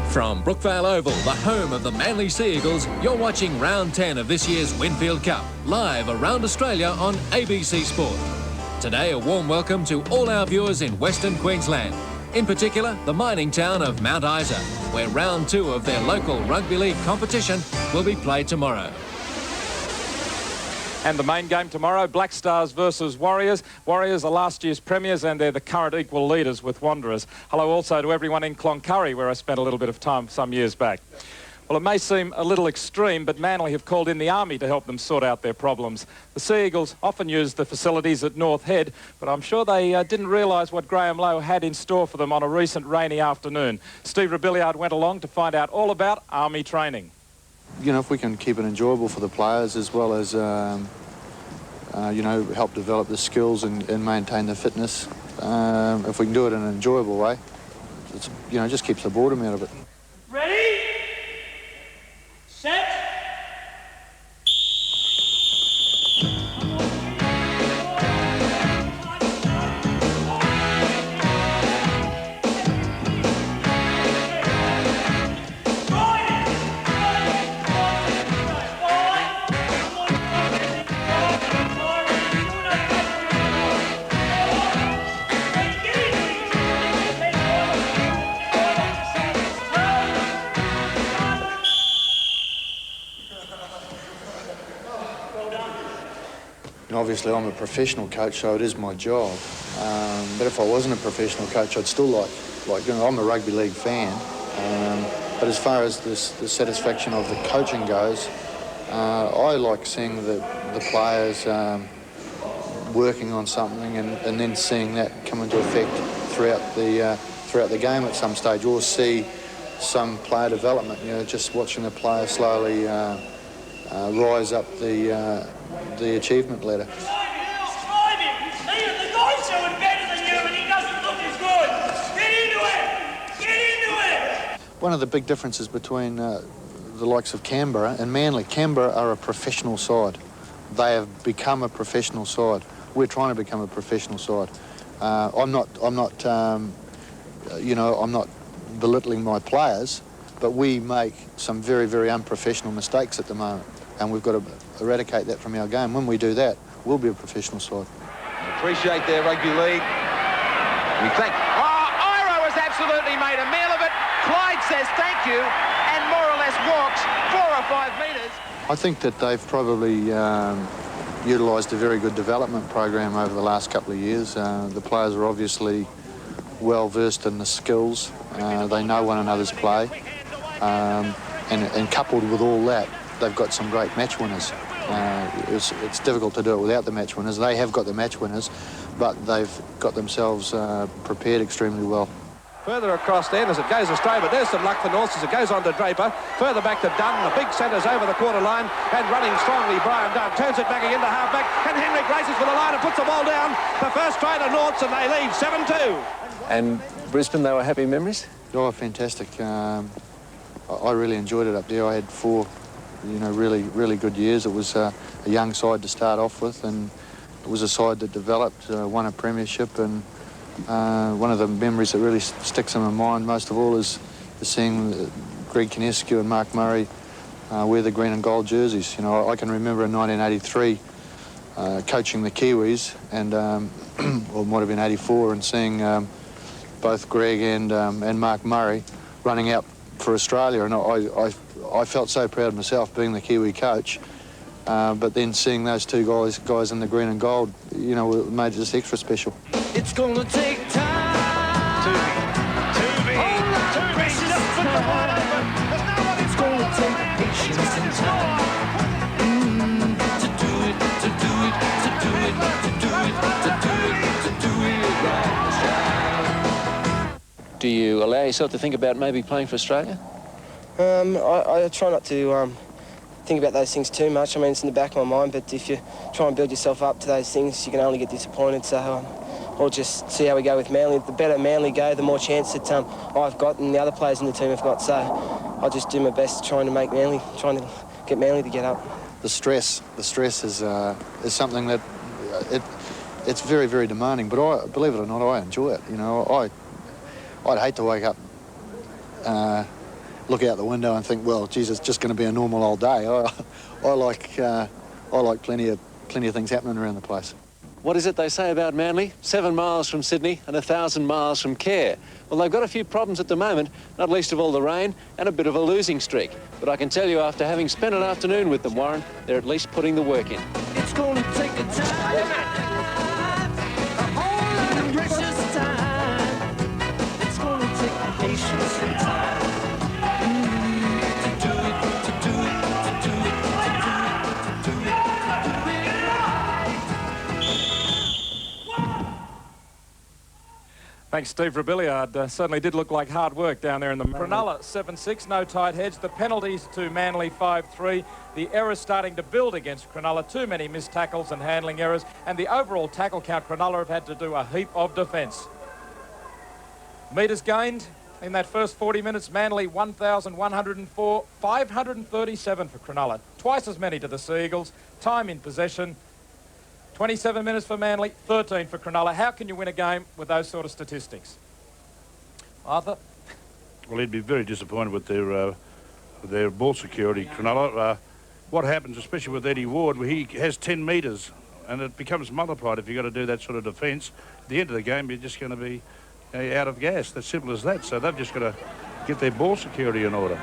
From Brookvale Oval, the home of the Manly Sea Eagles, you're watching round 10 of this year's Winfield Cup, live around Australia on ABC Sport. Today, a warm welcome to all our viewers in Western Queensland, in particular the mining town of Mount Isa, where round 2 of their local rugby league competition will be played tomorrow. And the main game tomorrow, Black Stars versus Warriors. Warriors are last year's premiers and they're the current equal leaders with Wanderers. Hello also to everyone in Cloncurry, where I spent a little bit of time some years back. Well, it may seem a little extreme, but Manly have called in the Army to help them sort out their problems. The Sea Eagles often use the facilities at North Head, but I'm sure they didn't realise what Graham Lowe had in store for them on a recent rainy afternoon. Steve Rebillard went along to find out all about Army training. You know, if we can keep it enjoyable for the players as well as, you know, help develop the skills and maintain the fitness, if we can do it in an enjoyable way, it's, you know, just keeps the boredom out of it. Ready? Set. And obviously I'm a professional coach, so it is my job. But if I wasn't a professional coach, I'd still like you know, I'm a rugby league fan. But as far as the satisfaction of the coaching goes, I like seeing the players working on something and then seeing that come into effect throughout the game at some stage, or see some player development. You know, just watching the player slowly rise up the achievement ladder. One of the big differences between the likes of Canberra and Manly, Canberra are a professional side. They have become a professional side. We're trying to become a professional side. I'm not belittling my players, but we make some very, very unprofessional mistakes at the moment, and we've got to eradicate that from our game. When we do that, we'll be a professional side. Appreciate their rugby league. We thank... Oh, Iro has absolutely made a meal of it. Clyde says thank you and more or less walks 4 or 5 metres. I think that they've probably utilised a very good development program over the last couple of years. The players are obviously well versed in the skills. They know one another's play. And coupled with all that, they've got some great match winners. It's difficult to do it without the match winners. They have got the match winners, but they've got themselves prepared extremely well. Further across then as it goes astray, but there's some luck for North as it goes on to Draper. Further back to Dunn, the big centre's over the quarter line, and running strongly Brian Dunn turns it back again to half-back, and Henry races for the line and puts the ball down. The first try to Norths, and they lead 7-2. And Brisbane, they were happy memories? Oh, fantastic. I really enjoyed it up there. I had 4, you know, really, really good years. It was a young side to start off with, and it was a side that developed, won a premiership, and one of the memories that really sticks in my mind most of all is seeing Greg Kinescu and Mark Murray wear the green and gold jerseys. You know, I can remember in 1983 coaching the Kiwis, and or it might have been 84, and seeing both Greg and Mark Murray running out for Australia, and I felt so proud of myself being the Kiwi coach. But then seeing those two guys in the green and gold, you know, it made it just extra special. It's gonna take time. To be just put the ball over. It's gonna take patience and time. To do it right. Do you allow yourself to think about maybe playing for Australia? I try not to think about those things too much. I mean, it's in the back of my mind, but if you try and build yourself up to those things, you can only get disappointed. So we'll just see how we go with Manly. The better Manly go, the more chance that I've got and the other players in the team have got. So I'll just do my best trying to get Manly to get up. The stress is something that it's very, very demanding. But I, believe it or not, I enjoy it. You know, I'd hate to wake up look out the window and think, well, geez, it's just going to be a normal old day. I like plenty of things happening around the place. What is it they say about Manly? 7 miles from Sydney and 1,000 miles from Care. Well, they've got a few problems at the moment, not least of all the rain and a bit of a losing streak. But I can tell you, after having spent an afternoon with them, Warren, they're at least putting the work in. It's gonna take a time, a whole lot of precious time. It's gonna take patience and time to do it, to do it, to do it, to do it, to do it right. Thanks, Steve Rebillard. Certainly did look like hard work down there in the... Cronulla 7-6, no tight heads. The penalties to Manly 5-3. The errors starting to build against Cronulla. Too many missed tackles and handling errors. And the overall tackle count, Cronulla have had to do a heap of defence. Metres gained in that first 40 minutes. Manly 1,104, 537 for Cronulla. Twice as many to the Seagulls. Time in possession, 27 minutes for Manly, 13 for Cronulla. How can you win a game with those sort of statistics? Arthur? Well, he'd be very disappointed with their ball security, Cronulla. What happens, especially with Eddie Ward, he has 10 metres and it becomes multiplied if you've got to do that sort of defence. At the end of the game, you're just going to be out of gas. That's simple as that. So they've just got to get their ball security in order.